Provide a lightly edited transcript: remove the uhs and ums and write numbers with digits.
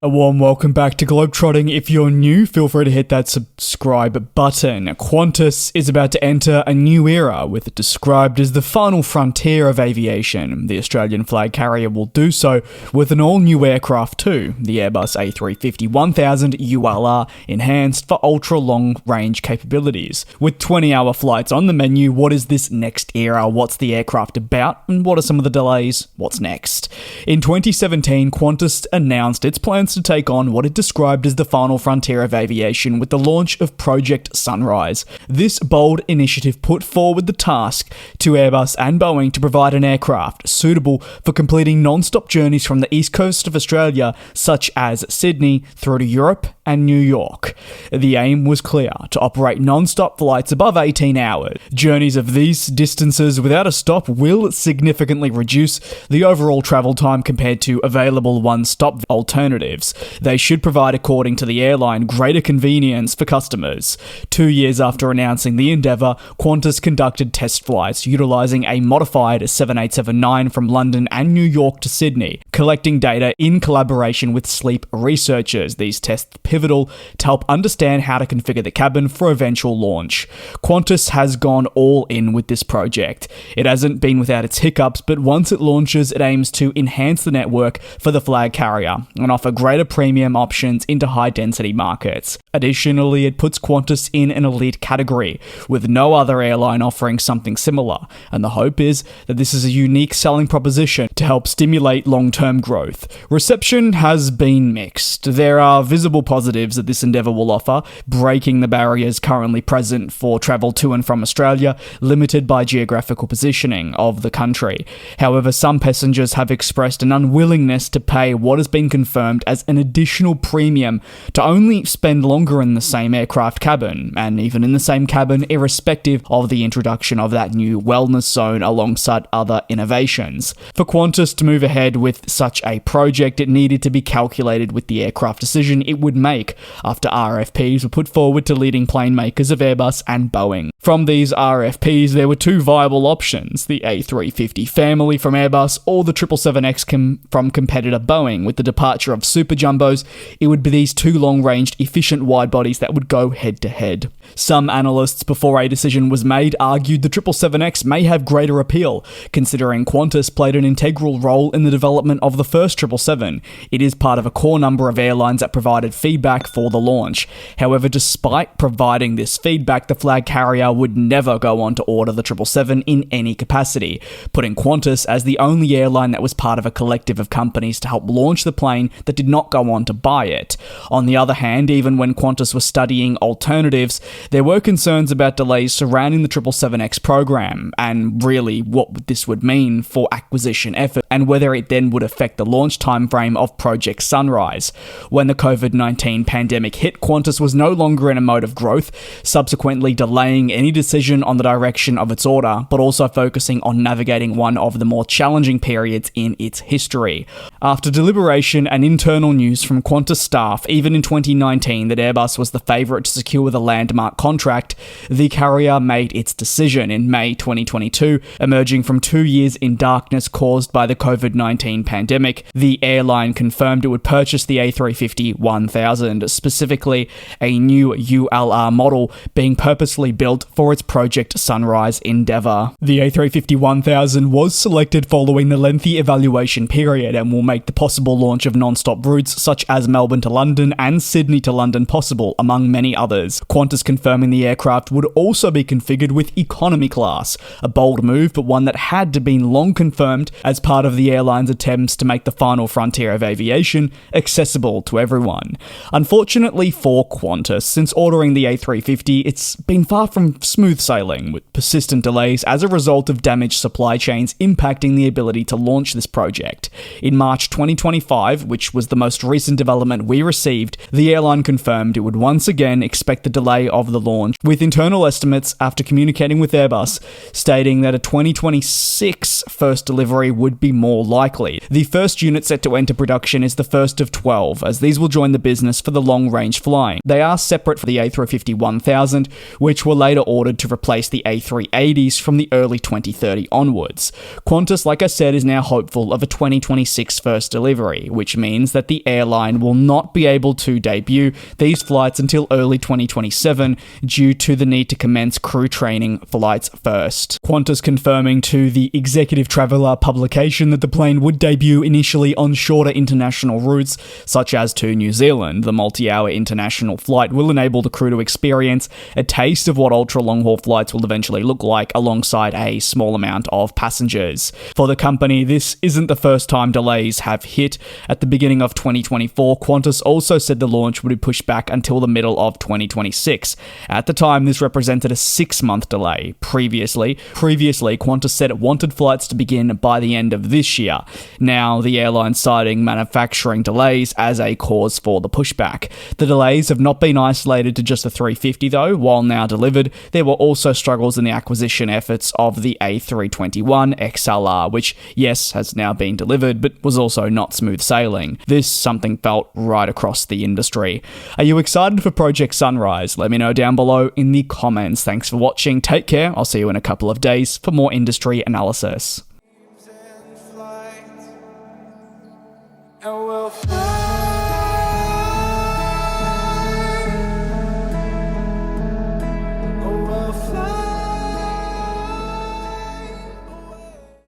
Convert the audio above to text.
A warm welcome back to GlobeTrotting. If you're new, feel free to hit that subscribe button. Qantas is about to enter a new era, with it described as the final frontier of aviation. The Australian flag carrier will do so with an all-new aircraft too, the Airbus A350-1000 ULR, enhanced for ultra-long-range capabilities. With 20-hour flights on the menu, what is this next era? What's the aircraft about? And what are some of the delays? What's next? In 2017, Qantas announced its plans to take on what it described as the final frontier of aviation with the launch of Project Sunrise. This bold initiative put forward the task to Airbus and Boeing to provide an aircraft suitable for completing non-stop journeys from the east coast of Australia, such as Sydney, through to Europe and New York. The aim was clear: to operate non-stop flights above 18 hours. Journeys of these distances without a stop will significantly reduce the overall travel time compared to available one-stop alternatives. They should provide, according to the airline, greater convenience for customers. 2 years after announcing the endeavour, Qantas conducted test flights utilising a modified 7879 from London and New York to Sydney, collecting data in collaboration with sleep researchers. These tests pivotal to help understand how to configure the cabin for eventual launch. Qantas has gone all in with this project. It hasn't been without its hiccups, but once it launches, it aims to enhance the network for the flag carrier and offer greater premium options into high-density markets. Additionally, it puts Qantas in an elite category, with no other airline offering something similar, and the hope is that this is a unique selling proposition to help stimulate long-term growth. Reception has been mixed. There are visible positives that this endeavour will offer, breaking the barriers currently present for travel to and from Australia, limited by geographical positioning of the country. However, some passengers have expressed an unwillingness to pay what has been confirmed as an additional premium to only spend longer in the same aircraft cabin, and even in the same cabin, irrespective of the introduction of that new wellness zone alongside other innovations. For Qantas to move ahead with such a project, it needed to be calculated with the aircraft decision it would make after RFPs were put forward to leading plane makers of Airbus and Boeing. From these RFPs, there were two viable options: the A350 family from Airbus or the 777X from competitor Boeing. With the departure of super jumbos, it would be these two long-ranged, efficient wide-bodies that would go head-to-head. Some analysts, before a decision was made, argued the 777X may have greater appeal, considering Qantas played an integral role in the development of the first 777. It is part of a core number of airlines that provided feedback for the launch. However, despite providing this feedback, the flag carrier would never go on to order the 777 in any capacity, putting Qantas as the only airline that was part of a collective of companies to help launch the plane that did not go on to buy it. On the other hand, even when Qantas was studying alternatives, there were concerns about delays surrounding the 777X program, and really what this would mean for acquisition effort, and whether it then would affect the launch timeframe of Project Sunrise. When the COVID-19 pandemic hit, Qantas was no longer in a mode of growth, subsequently delaying any decision on the direction of its order, but also focusing on navigating one of the more challenging periods in its history. After deliberation and internal news from Qantas staff, even in 2019, that Airbus was the favourite to secure the landmark contract, the carrier made its decision in May 2022, emerging from 2 years in darkness caused by the COVID-19 pandemic. The airline confirmed it would purchase the A350-1000, specifically a new ULR model being purposely built for its Project Sunrise endeavour. The A350-1000 was selected following the lengthy evaluation period and will make the possible launch of non-stop routes such as Melbourne to London and Sydney to London possible, among many others. Qantas confirming the aircraft would also be configured with economy class, a bold move but one that had been long confirmed as part of the airline's attempts to make the final frontier of aviation accessible to everyone. Unfortunately for Qantas, since ordering the A350, it's been far from smooth sailing, with persistent delays as a result of damaged supply chains impacting the ability to launch this project. In March 2025, which was the most recent development we received, the airline confirmed it would once again expect the delay of the launch, with internal estimates after communicating with Airbus stating that a 2026 first delivery would be more likely. The first unit set to enter production is the first of 12, as these will join the business for the long-range flying. They are separate from the A350-1000, which were later ordered to replace the A380s from the early 2030 onwards. Qantas, like I said, is now hopeful of a 2026 first delivery, which means that the airline will not be able to debut these flights until early 2027 due to the need to commence crew training flights first. Qantas confirming to the Executive Traveller publication that the plane would debut initially on shorter international routes, such as to New Zealand. The multi-hour international flight will enable the crew to experience a taste of what ultra-long-haul flights will eventually look like alongside a small amount of passengers. For the company, this isn't the first time delays have hit. At the beginning of 2024, Qantas also said the launch would be pushed back until the middle of 2026. At the time, this represented a 6-month delay. Previously, Qantas said it wanted flights to begin by the end of this year. Now, the airline citing manufacturing delays as a cause for the pushback. The delays have not been isolated to just the 350 though. While now delivered, there were also struggles in the acquisition efforts of the A321 XLR, which, yes, has now been delivered, but was also not smooth sailing. This something felt right across the industry. Are you excited for Project Sunrise? Let me know down below in the comments. Thanks for watching. Take care. I'll see you in a couple of days for more industry analysis.